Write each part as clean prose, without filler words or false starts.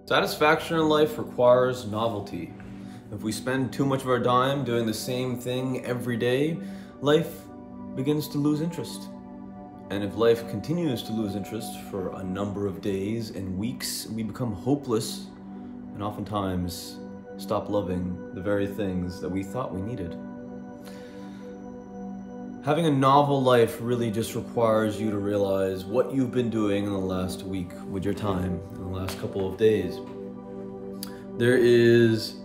Satisfaction in life requires novelty. If we spend too much of our time doing the same thing every day, life begins to lose interest. And if life continues to lose interest for a number of days and weeks, we become hopeless and oftentimes stop loving the very things that we thought we needed. Having a novel life really just requires you to realize what you've been doing in the last week with your time, in the last couple of days. There is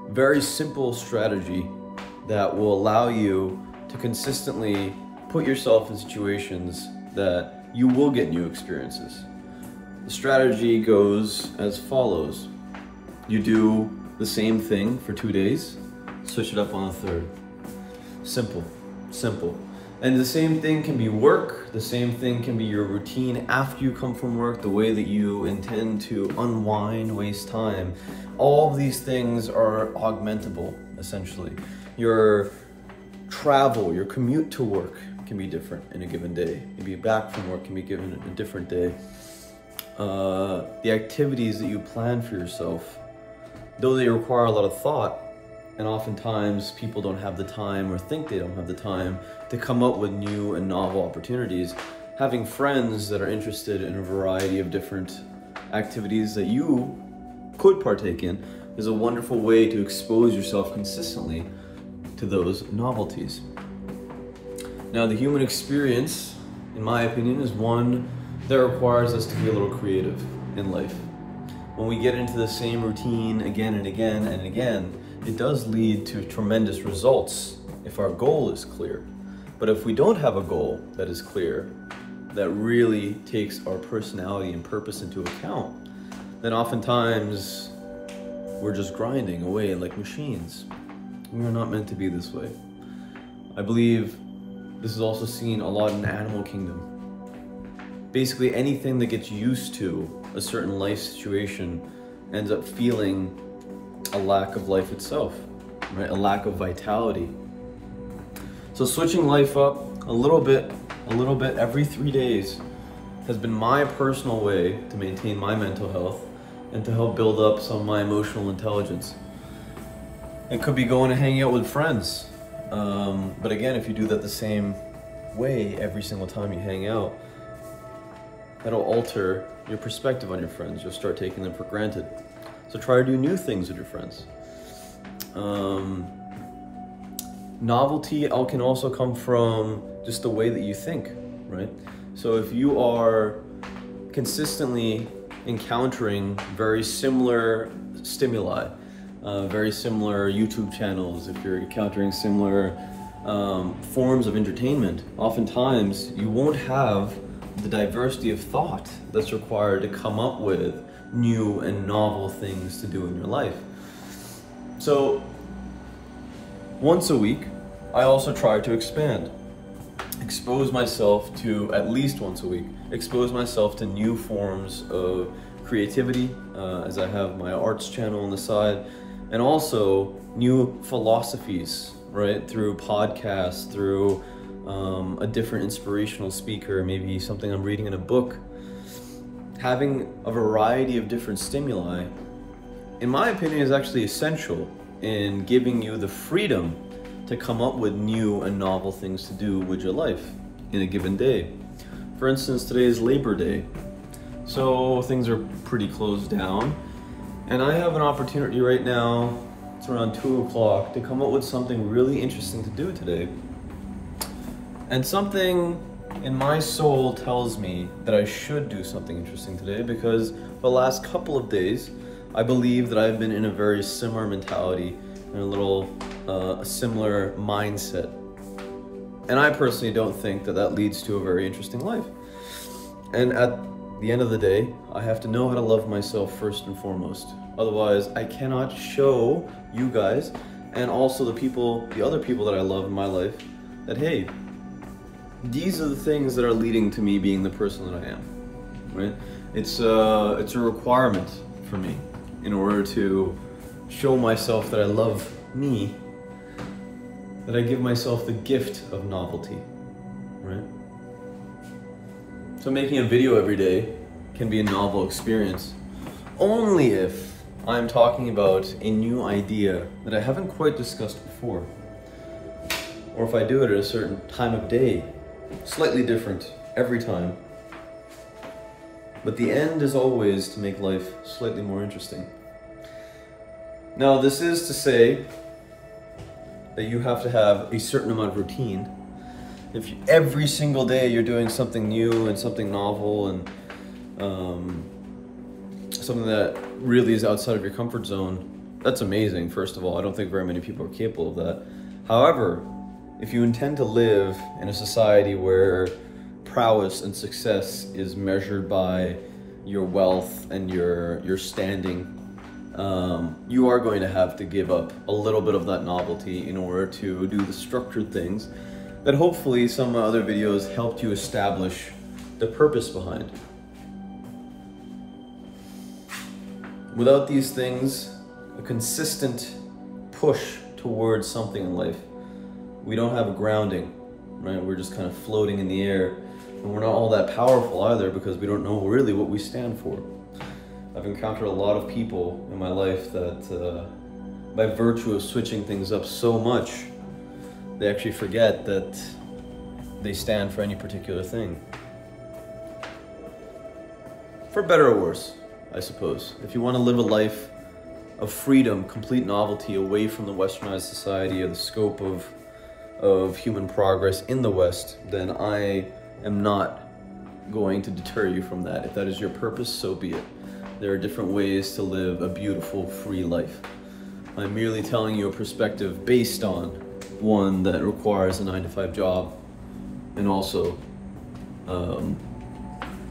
a very simple strategy that will allow you to consistently put yourself in situations that you will get new experiences. The strategy goes as follows. You do the same thing for 2 days, switch it up on the third. Simple. And the same thing can be work, the same thing can be your routine after you come from work, the way that you intend to unwind, waste time. All of these things are augmentable, essentially. Your travel, your commute to work can be different in a given day. Maybe back from work can be given a different day. The activities that you plan for yourself, though they require a lot of thought, and oftentimes people don't have the time or think they don't have the time to come up with new and novel opportunities. Having friends that are interested in a variety of different activities that you could partake in is a wonderful way to expose yourself consistently to those novelties. Now, the human experience, in my opinion, is one that requires us to be a little creative in life. When we get into the same routine again and again and again, it does lead to tremendous results if our goal is clear. But if we don't have a goal that is clear, that really takes our personality and purpose into account, then oftentimes we're just grinding away like machines. We are not meant to be this way. I believe this is also seen a lot in the animal kingdom. Basically, anything that gets used to a certain life situation ends up feeling a lack of life itself, right? A lack of vitality. So switching life up a little bit every 3 days has been my personal way to maintain my mental health and to help build up some of my emotional intelligence. It could be going and hanging out with friends. But again, if you do that the same way every single time you hang out, that'll alter your perspective on your friends. You'll start taking them for granted. So try to do new things with your friends. Novelty can also come from just the way that you think, right? So if you are consistently encountering very similar stimuli, very similar YouTube channels, if you're encountering similar forms of entertainment, oftentimes you won't have the diversity of thought that's required to come up with new and novel things to do in your life. So once a week, I also try to expose myself to, at least once a week, expose myself to new forms of creativity, as I have my arts channel on the side, and also new philosophies, right? Through podcasts, through a different inspirational speaker, maybe something I'm reading in a book. Having a variety of different stimuli, in my opinion, is actually essential in giving you the freedom to come up with new and novel things to do with your life in a given day. For instance, today is Labor Day, so things are pretty closed down, and I have an opportunity right now, it's around 2 o'clock, to come up with something really interesting to do today. And something in my soul tells me that I should do something interesting today, because for the last couple of days, I believe that I've been in a very similar mentality and a similar mindset. And I personally don't think that that leads to a very interesting life. And at the end of the day, I have to know how to love myself first and foremost. Otherwise, I cannot show you guys and also the other people that I love in my life that, hey, these are the things that are leading to me being the person that I am, right? It's a requirement for me in order to show myself that I love me, that I give myself the gift of novelty, right? So making a video every day can be a novel experience. only if I'm talking about a new idea that I haven't quite discussed before, or if I do it at a certain time of day, slightly different every time. But the end is always to make life slightly more interesting. Now, this is to say that you have to have a certain amount of routine. If every single day you're doing something new and something novel and something that really is outside of your comfort zone, that's amazing, first of all. I don't think very many people are capable of that. However, if you intend to live in a society where prowess and success is measured by your wealth and your standing, you are going to have to give up a little bit of that novelty in order to do the structured things that hopefully some other videos helped you establish the purpose behind. Without these things, a consistent push towards something in life, we don't have a grounding, right? We're just kind of floating in the air, and we're not all that powerful either because we don't know really what we stand for. I've encountered a lot of people in my life that by virtue of switching things up so much, they actually forget that they stand for any particular thing. For better or worse, I suppose. If you want to live a life of freedom, complete novelty, away from the westernized society or the scope of human progress in the West, then I am not going to deter you from that. If that is your purpose, so be it. There are different ways to live a beautiful, free life. I'm merely telling you a perspective based on one that requires a 9-to-5 job, and also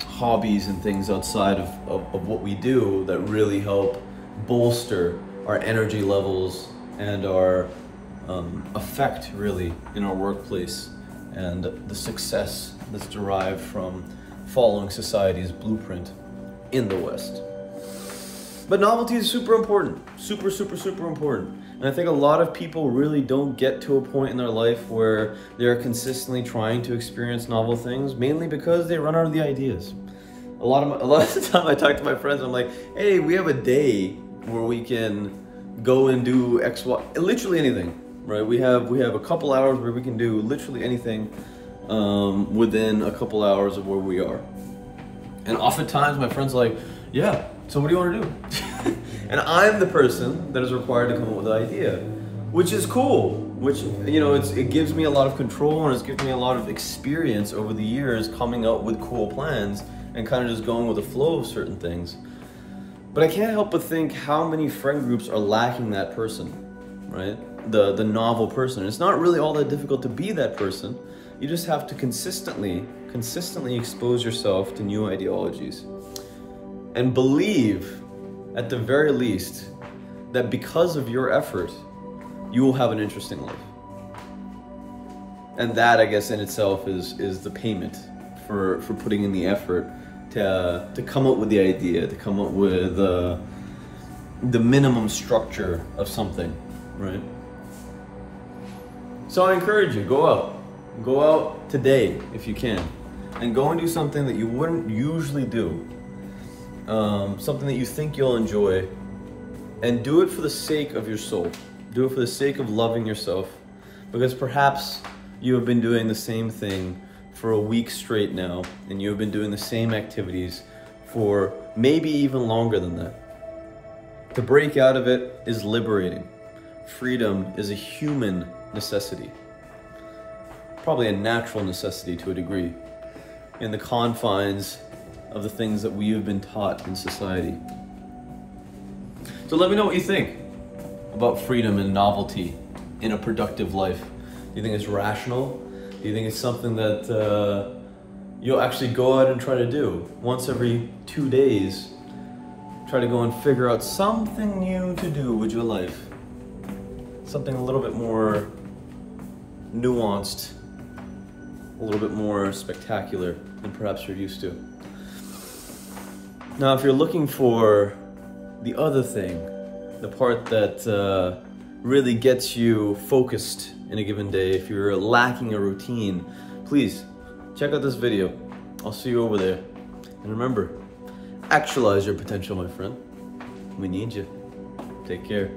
hobbies and things outside of what we do that really help bolster our energy levels and our effect really in our workplace and the success that's derived from following society's blueprint in the West. But novelty is super important, super important. And I think a lot of people really don't get to a point in their life where they're consistently trying to experience novel things, mainly because they run out of the ideas. A lot of the time I talk to my friends, I'm like, hey, we have a day where we can go and do X, Y, literally anything, right? We have a couple hours where we can do literally anything within a couple hours of where we are. And oftentimes my friends are like, yeah, so what do you want to do? And I'm the person that is required to come up with the idea, which is cool, which, you know, it gives me a lot of control and it's given me a lot of experience over the years coming up with cool plans and kind of just going with the flow of certain things. But I can't help but think how many friend groups are lacking that person, right? The novel person. It's not really all that difficult to be that person. You just have to consistently expose yourself to new ideologies. And believe, at the very least, that because of your effort, you will have an interesting life. And that, I guess, in itself is the payment for putting in the effort to come up with the idea, to come up with the minimum structure of something, right? So I encourage you, go out today if you can, and go and do something that you wouldn't usually do. Something that you think you'll enjoy, and do it for the sake of your soul. Do it for the sake of loving yourself, because perhaps you have been doing the same thing for a week straight now, and you have been doing the same activities for maybe even longer than that. To break out of it is liberating. Freedom is a human necessity, probably a natural necessity to a degree, in the confines of the things that we have been taught in society. So let me know what you think about freedom and novelty in a productive life. Do you think it's rational? Do you think it's something that you'll actually go out and try to do once every 2 days? Try to go and figure out something new to do with your life. Something a little bit more nuanced, a little bit more spectacular than perhaps you're used to. Now, if you're looking for the other thing, the part that really gets you focused in a given day, if you're lacking a routine, please check out this video. I'll see you over there. And remember, actualize your potential, my friend. We need you. Take care.